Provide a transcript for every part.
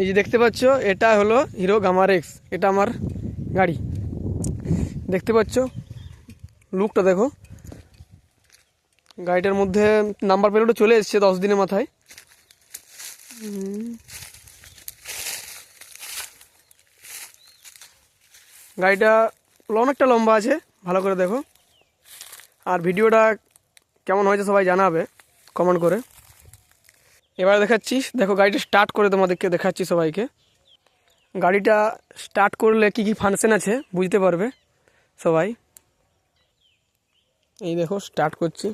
এই যে দেখতে পাচ্ছ এটা হলো হিরো গ্ল্যামার এক্স, এটা আমার গাড়ি। দেখতে পাচ্ছ লুকটা দেখো, গাড়িটার মধ্যে নাম্বার প্লেটও চলে এসছে 10 দিনের মাথায়। গাড়িটা অনেকটা লম্বা আছে, ভালো করে দেখো। আর ভিডিওটা কেমন হয়েছে সবাই জানাবে কমেন্ট করে। এবার দেখাচ্ছি, দেখো গাড়িটা স্টার্ট করে তোমাদেরকে দেখাচ্ছি সবাইকে। গাড়িটা স্টার্ট করলে কি কি ফাংশন আছে বুঝতে পারবে সবাই। এই দেখো স্টার্ট করছি।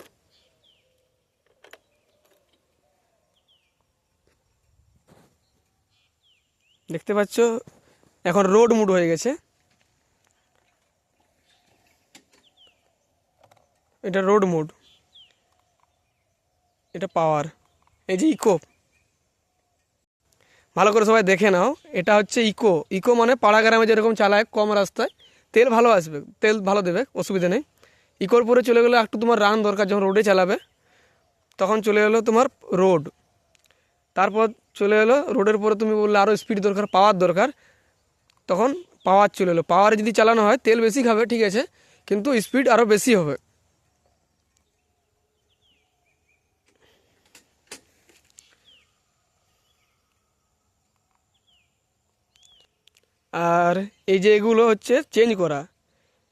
দেখতে পাচ্ছ এখন রোড মুড হয়ে গেছে, এটা রোড মোড, এটা পাওয়ার। এই যে ইকো, ভালো করে সবাই দেখে নাও, এটা হচ্ছে ইকো। ইকো মানে পাড়া গ্রামে যেরকম চালায় কম রাস্তায়, তেল ভালো আসবে, তেল ভালো দেবে, অসুবিধা নেই। ইকোর পরে চলে গেলো একটু তোমার রান দরকার, যখন রোডে চালাবে তখন চলে গেলো তোমার রোড। তারপর চলে এলো রোডের পরে তুমি বললে আরও স্পিড দরকার, পাওয়ার দরকার, তখন পাওয়ার চলে এলো। পাওয়ারে যদি চালানো হয় তেল বেশি খাবে ঠিক আছে, কিন্তু স্পিড আরও বেশি হবে। আর এই যে এগুলো হচ্ছে চেঞ্জ করা,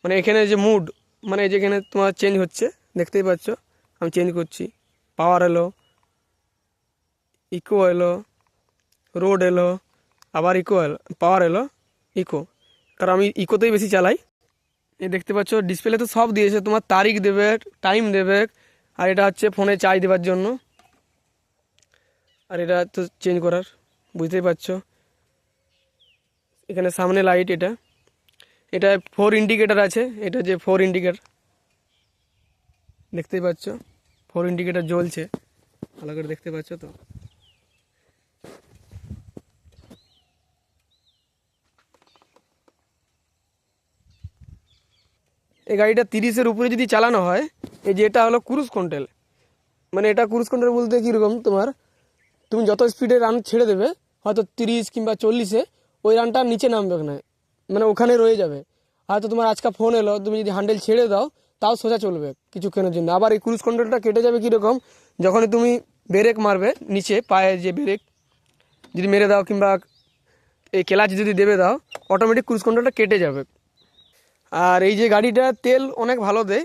মানে এখানে যে মুড, মানে যেখানে তোমার চেঞ্জ হচ্ছে দেখতেই পাচ্ছ, আমি চেঞ্জ করছি। পাওয়ার এলো, ইকো এলো, রোড এলো, আবার ইকো এলো, পাওয়ার এলো, ইকো। কারণ আমি ইকোতেই বেশি চালাই। এই দেখতে পাচ্ছ ডিসপ্লে তো সব দিয়েছে, তোমার তারিখ দেবে, টাইম দেবে, আর এটা হচ্ছে ফোনে চার্জ দেওয়ার জন্য। আর এটা তো চেঞ্জ করার, বুঝতেই পারছো। এখানে সামনে লাইট, এটা এটা 4 ইন্ডিকেটার আছে, এটা যে 4 ইন্ডিকেটার দেখতেই পাচ্ছ, 4 ইন্ডিকেটার জ্বলছে, ভালো করে দেখতে পাচ্ছ তো। এই গাড়িটা 30-এর উপরে যদি চালানো হয়, এই যে এটা হলো ক্রুজ কন্ট্রোল। মানে এটা ক্রুজ কন্ট্রোল বলতে কীরকম, তোমার তুমি যত স্পিডে রান ছেড়ে দেবে, হয়তো 30 কিংবা 40-এ, ওই রানটা নিচে নামবে না, মানে ওখানে রয়ে যাবে। হয়তো তোমার আজকে ফোন এলো, তুমি যদি হ্যান্ডেল ছেড়ে দাও তাও সোজা চলবে কিছুক্ষণের জন্য। আবার এই ক্রুজ কন্ট্রোলটা কেটে যাবে কীরকম, যখনই তুমি ব্রেক মারবে নিচে পায়ে যে ব্রেক যদি মেরে দাও, কিংবা এই ক্লাচ যদি দেবে দাও, অটোমেটিক ক্রুজ কন্ট্রোলটা কেটে যাবে। আর এই যে গাড়িটা তেল অনেক ভালো দেয়,